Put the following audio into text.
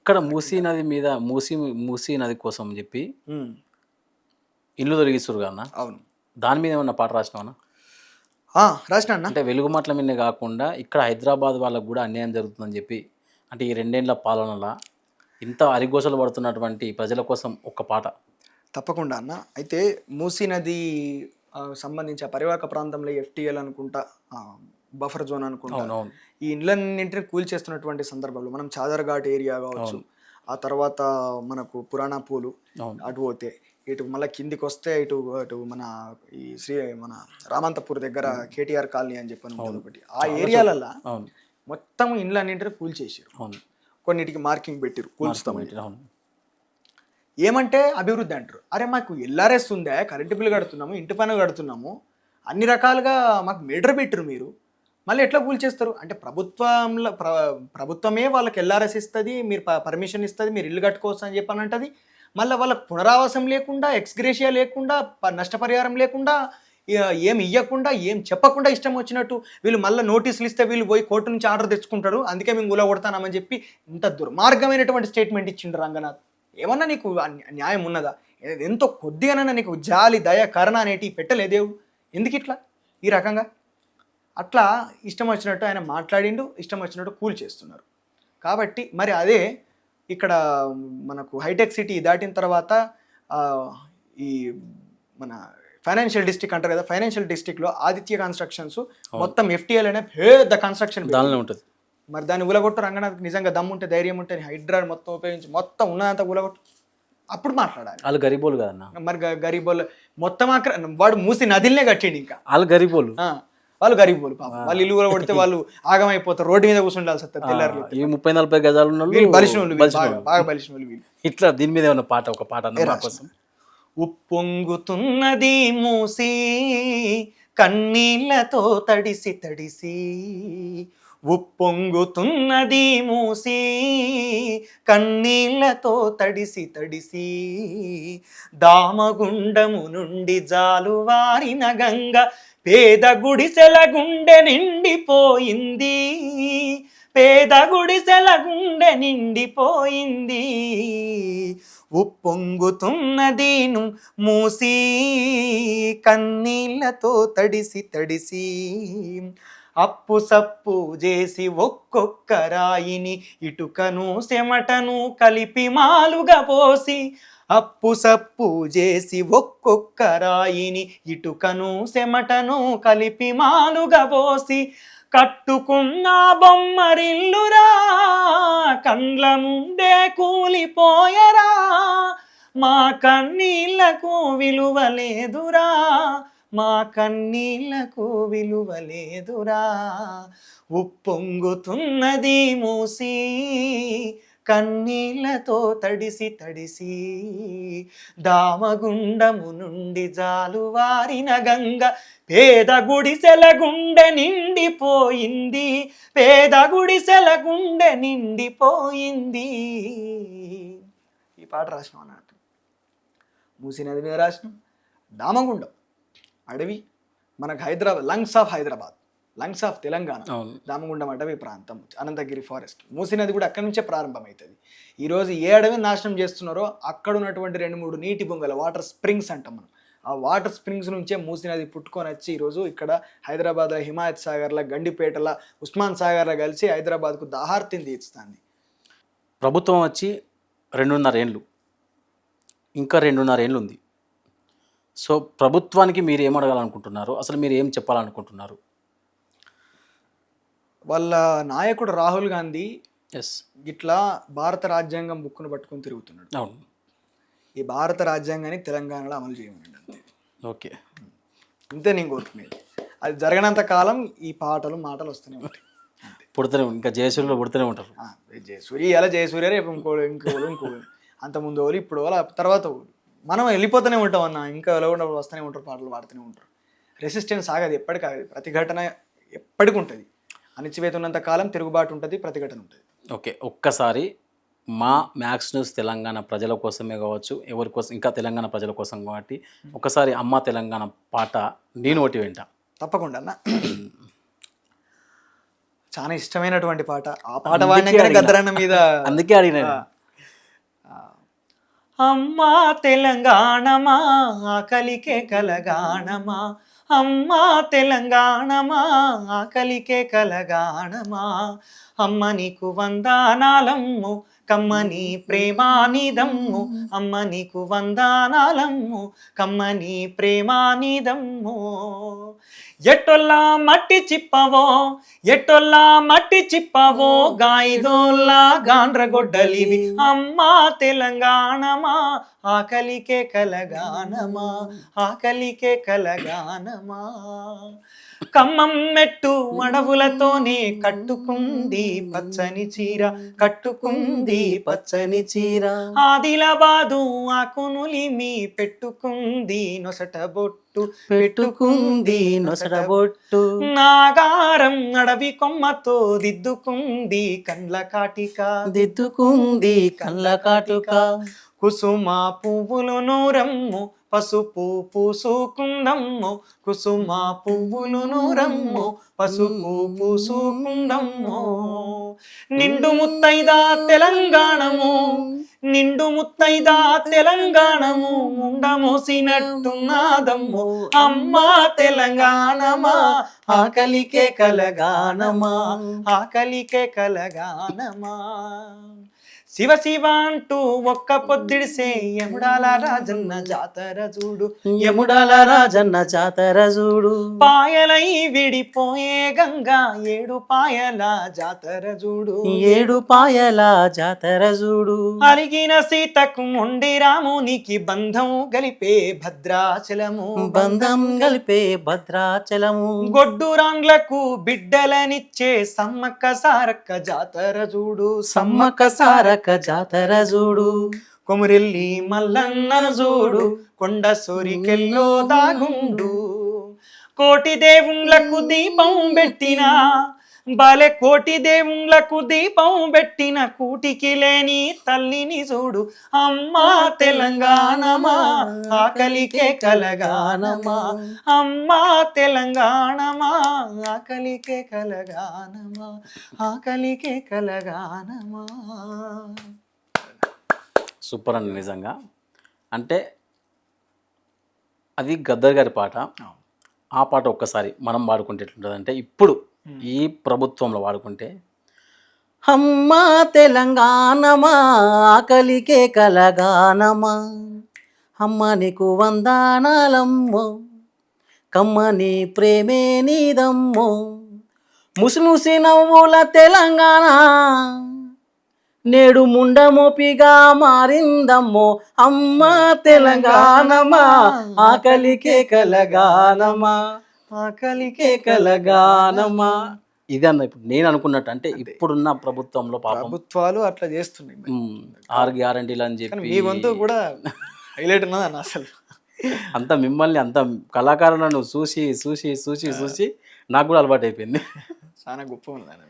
ఇక్కడ మూసీ నది మీద మూసీ నది కోసం చెప్పి ఉమ్, ఇల్లు తొలగిస్తారు కదా, అవును. దాని మీద ఏమన్నా పాట రాసినావా? రాసిన అన్న. అంటే వెలుగుమట్ల మీదే కాకుండా ఇక్కడ హైదరాబాద్ వాళ్ళకు కూడా అన్యాయం జరుగుతుందని చెప్పి, అంటే ఈ 2 ఏళ్ల పాలనలో ఇంత అరిగోసలు పడుతున్నటువంటి ప్రజల కోసం ఒక్క పాట. తప్పకుండా అన్న. అయితే మూసీ నది సంబంధించి ఆ పరివాహక ప్రాంతంలో ఎఫ్టీఎల్ అనుకుంటా, బఫర్ జోన్ అనుకుంటా, అవునవును. ఈ ఇండ్లన్నింటినీ కూల్చేస్తున్నటువంటి సందర్భంలో మనం చాదర్ఘాట్ ఏరియా కావచ్చు, ఆ తర్వాత మనకు పురాణా పూలు అవును. అటు పోతే ఇటు మళ్ళీ కిందికి వస్తే ఇటు అటు మన రామంతపూర్ దగ్గర కేటీఆర్ కాలనీ అని చెప్పని ఉంటుంది ఒకటి. ఆ ఏరియాలల్లో అవును. మొత్తం ఇండ్లన్నింటినీ కూల్చేసారు. అవును. కొన్నిటికి మార్కింగ్ పెట్టిరు కూల్చుతామని. అవును. ఏమంటే అభివృద్ధి అంటారు. అరే మాకు ఎల్ఆర్ఎస్ ఉందా, కరెంటు బిల్లు కడుతున్నాము, ఇంటి పన్ను కడుతున్నాము, అన్ని రకాలుగా మాకు మీటర్ పెట్టరు, మీరు మళ్ళీ ఎట్లా కూల్చేస్తారు అంటే ప్రభుత్వమే వాళ్ళకి ఎల్ఆర్ఎస్ ఇస్తుంది, మీరు పర్మిషన్ ఇస్తుంది, మీరు ఇల్లు కట్టుకోవచ్చు అని చెప్పని అంటది. మళ్ళీ వాళ్ళకి పునరావాసం లేకుండా, ఎక్స్గ్రేషియా లేకుండా, నష్టపరిహారం లేకుండా, ఏం ఇవ్వకుండా, ఏం చెప్పకుండా ఇష్టం వచ్చినట్టు వీళ్ళు మళ్ళీ నోటీసులు ఇస్తే వీళ్ళు పోయి కోర్టు నుంచి ఆర్డర్ తెచ్చుకుంటారు, అందుకే మేము గుల కొడతానామని చెప్పి ఇంత దుర్మార్గమైనటువంటి స్టేట్మెంట్ ఇచ్చిండు రంగనాథ్. ఏమన్నా నీకు న్యాయం ఉన్నదా? ఎంతో కొద్దిగానన్నా నీకు జాలి, దయ, కరుణ అనేటివి పెట్టలేదేవు? ఎందుకు ఇట్లా ఈ రకంగా? అట్లా ఇష్టం వచ్చినట్టు ఆయన మాట్లాడిండు, ఇష్టం వచ్చినట్టు కూల్ చేస్తున్నారు. కాబట్టి మరి అదే ఇక్కడ మనకు హైటెక్ సిటీ దాటిన తర్వాత ఈ మన ఫైనాన్షియల్ డిస్ట్రిక్ట్ అంటారు కదా, ఫైనాన్షియల్ డిస్ట్రిక్ట్లో ఆదిత్య కన్స్ట్రక్షన్స్ మొత్తం ఎఫ్టీఎల్ అనే పెద్ద కన్స్ట్రక్షన్ దానిలో ఉంటుంది. మరి దాన్ని ఉలగొట్టు రంగనాథ్. నిజంగా దమ్ముంటే, ధైర్యం ఉంటే హైడ్రా మొత్తం ఉపయోగించి మొత్తం ఉన్నదంతా ఉలగొట్టు, అప్పుడు మాట్లాడాలి. వాళ్ళు గరీబోలు కదన్నా. మరి గరీబోళ్ళు మొత్తం వాడు మూసి నదిలనే కట్టిండు. ఇంకా వాళ్ళు గరీబోలు, వాళ్ళు గరీబోలు పాపం. వాళ్ళు ఇల్లు కూడా కొడితే వాళ్ళు ఆగమైపోతారు, రోడ్డు మీద కూర్చుండాల్సి వస్తుంది తెల్లారు. ఈ 30-40 గజాలు బలిసిన వాళ్ళు, బాగా బలిసిన వాళ్ళు వీళ్ళు. ఇట్లా దీని మీద ఏమన్నా పాట, ఒక పాట అన్న కోసం. ఉప్పొంగుతున్నది మూసి కన్నీళ్లతో తడిసి తడిసి, ఉప్పొంగుతున్నది మూసి కన్నీళ్లతో తడిసి తడిసి, దామగుండము నుండి జాలువారిన గంగ పేద గుడిసెల గుండె నిండిపోయింది, పేద గుడిసెల గుండె నిండిపోయింది. ఉప్పొంగుతున్నది మూసి కన్నీళ్లతో తడిసి తడిసి, అప్పు సప్పు చేసి ఒక్కొక్క రాయిని ఇటుకను చెమటను కలిపి మాలుగా పోసి, అప్పు సప్పు చేసి ఒక్కొక్క రాయిని ఇటుకను చెమటను కలిపి మాలుగా పోసి, కట్టుకున్న బొమ్మరిల్లురా కండ్ల ముందే కూలిపోయరా, మా కన్నీళ్లకు విలువలేదురా, మా కన్నీళ్లకు విలువలేదురా. ఉప్పొంగుతున్నది మూసి కన్నీళ్లతో తడిసి తడిసి, దామగుండము నుండి జాలువారిన గంగ పేద గుడిసెల గుండె నిండిపోయింది, పేద గుడిసెల గుండె నిండిపోయింది. ఈ పాట రాసినాం అన్నట్టు. మూసీ నది మీద రాసినాం. దామగుండం అడవి, మనకు హైదరాబాద్, లంగ్స్ ఆఫ్ తెలంగాణ దామగుండం అటవీ ప్రాంతం, అనంతగిరి ఫారెస్ట్. మూసీ నది కూడా అక్కడి నుంచే ప్రారంభమవుతుంది. ఈరోజు ఏ అడవిని నాశనం చేస్తున్నారో అక్కడ ఉన్నటువంటి 2-3 నీటి బొంగల వాటర్ స్ప్రింగ్స్ అంటాం మనం. ఆ వాటర్ స్ప్రింగ్స్ నుంచే మూసీ నది పుట్టుకొని వచ్చి ఈరోజు ఇక్కడ హైదరాబాద్లో హిమాయత్ సాగర్లో, గండిపేటల, ఉస్మాన్ సాగర్లో కలిసి హైదరాబాద్కు దాహార్తిని తీర్చుతుంది. ప్రభుత్వం వచ్చి 2.5 ఏళ్ళు, ఇంకా 2.5 ఏళ్ళు ఉంది. సో ప్రభుత్వానికి మీరు ఏం అడగాలనుకుంటున్నారు, అసలు మీరు ఏం చెప్పాలనుకుంటున్నారు? వాళ్ళ నాయకుడు రాహుల్ గాంధీ ఇట్లా భారత రాజ్యాంగం బుక్కును పట్టుకొని తిరుగుతున్నాడు. అవును, ఈ భారత రాజ్యాంగాన్ని తెలంగాణలో అమలు చేయమని అంతే. ఓకే, అంతే నేను కోరుకునేది. అది జరగనంత కాలం ఈ పాటలు మాటలు వస్తూనే ఉంటాయి. పుడుతూనే, ఇంకా జయసూర్యలో పుడుతూనే ఉంటారు. జయసూర్య ఇలా జయసూర్య, రేపు ఇంకో అంతకుముందు వాళ్ళు, ఇప్పుడు వాళ్ళ తర్వాత మనం వెళ్ళిపోతూనే ఉంటాం అన్న. ఇంకా వెళ్ళకుండా వస్తూనే ఉంటారు, పాటలు పాడుతూనే ఉంటారు. రెసిస్టెన్స్ ఆగదు, ఎప్పటికీ ప్రతిఘటన ఎప్పటికి ఉంటుంది. అణిచివేత ఉన్నంత కాలం తిరుగుబాటు ఉంటుంది, ప్రతిఘటన ఉంటుంది. ఓకే, ఒక్కసారి మా మ్యాక్స్ న్యూస్ తెలంగాణ ప్రజల కోసమే కావచ్చు, ఎవరి కోసం, ఇంకా తెలంగాణ ప్రజల కోసం కాబట్టి ఒకసారి అమ్మ తెలంగాణ పాట నేను ఒకటి వెంట. తప్పకుండా అన్న. చాలా ఇష్టమైనటువంటి పాట. ఆ పాట వాడిన గద్దరన్న మీద అందుకే అడిగిన అమ్మా తెలంగాణమా ఆకలికే కలగాణమా, అమ్మా తెలంగాణమా ఆకలికే కలగాణమా, అమ్మ నీకు వందనాలమ్ము కమ్మని ప్రేమానిదమ్ము, అమ్మ నీకు వందనాలమ్ము కమ్మని ప్రేమానిదమ్ము. ఎట్టొల్లా మట్టి చిప్పవో ఎట్టొల్లా మట్టి చిప్పవో గాయిదోల్లా గాండ్రగొడ్డలివి, అమ్మా తెలంగాణమా ఆకలికే కలగానమా, ఆకలికే కలగానమా. కమ్మం మెట్టు అడవులతోనే కట్టుకుంది పచ్చని చీర, కట్టుకుంది పచ్చని చీర, ఆదిలాబాదు ఆకునులిమి పెట్టుకుంది నొసట బొట్టు, పెట్టుకుంది నొసట బొట్టు, నాగారం అడవి కొమ్మతో దిద్దుకుంది కండ్ల కాటిక, దిద్దుకుంది కండ్ల కాటిక, కుసుమ పువ్వులు నూరమ్ము పసుపు పూసుకుందమ్ము, కుసుమ పువ్వులు నూరమ్ము పసుపు పూసుకుందమ్ము. నిండు ముత్తైదా తెలంగాణము, నిండు ముత్తైదా తెలంగాణము, ముండమోసినట్టున్నాదమ్ము, అమ్మా తెలంగాణమా ఆకలికే కలగానమా, ఆకలికే కలగానమా. శివ శివ అంటూ ఒక్క పొద్దిడిసే యముడాల రాజన్న జాతర చూడు, యముడాల రాజన్న జాతర చూడు, పాయలై విడిపోయే గంగా ఏడు పాయల జాతర చూడు, ఏడు పాయల జాతర చూడు, అలిగిన సీతకు మొండి రామునికి బంధం గలిపే భద్రాచలము, బంధం గలిపే భద్రాచలము, గొడ్డు రాండ్లకు బిడ్డలనిచ్చే సమ్మక్క సారక్క జాతర చూడు, సమ్మక్క సారక్క జాతర చూడు, కొమురెల్లి మల్లన్నను చూడు, కొండ సోరికెల్లో దాగుండు, కోటి దేవుళ్ళకు దీపం పెట్టిన బాలె, కోటి దేవుళ్ళకు దీపం పెట్టిన కూటికి లేని తల్లిని చూడు, అమ్మా తెలంగాణమా ఆకలికే కలగానమా, అమ్మా తెలంగాణమా ఆకలికే కలగానమా, ఆకలికే కలగానమా. సూపర్ అండి నిజంగా. అంటే అది గద్దర్ గారి పాట. ఆ పాట ఒక్కసారి మనం వాడుకుంటే ఎట్లుంటుంది అంటే, ఇప్పుడు ఈ ప్రభుత్వంలో వాడుకుంటే, అమ్మా తెలంగాణమా ఆకలికే కలగానమా, అమ్మ నీకు వందనాలమ్మో కమ్మని ప్రేమే నీదమ్మో, ముసిముసి నవ్వుల తెలంగాణ నేడు ముండమోపిగా మారిందమ్మో, అమ్మ తెలంగాణమా ఆకలికే కలగానమా, ఆకలికే కలగానమా. ఇదన్న ఇప్పుడు నేను అనుకున్నట్టు, అంటే ఇప్పుడున్న ప్రభుత్వంలో పాపం ప్రభుత్వాలు అట్లా చేస్తున్నాయి. 6 గ్యారంటీలు అని చెప్పి మీ వంతు కూడా హైలైట్ ఉన్నది అన్న. అసలు అంత మిమ్మల్ని అంత కళాకారులను చూసి చూసి చూసి చూసి నాకు కూడా అలవాటు అయిపోయింది. చాలా గొప్ప ఉన్నది.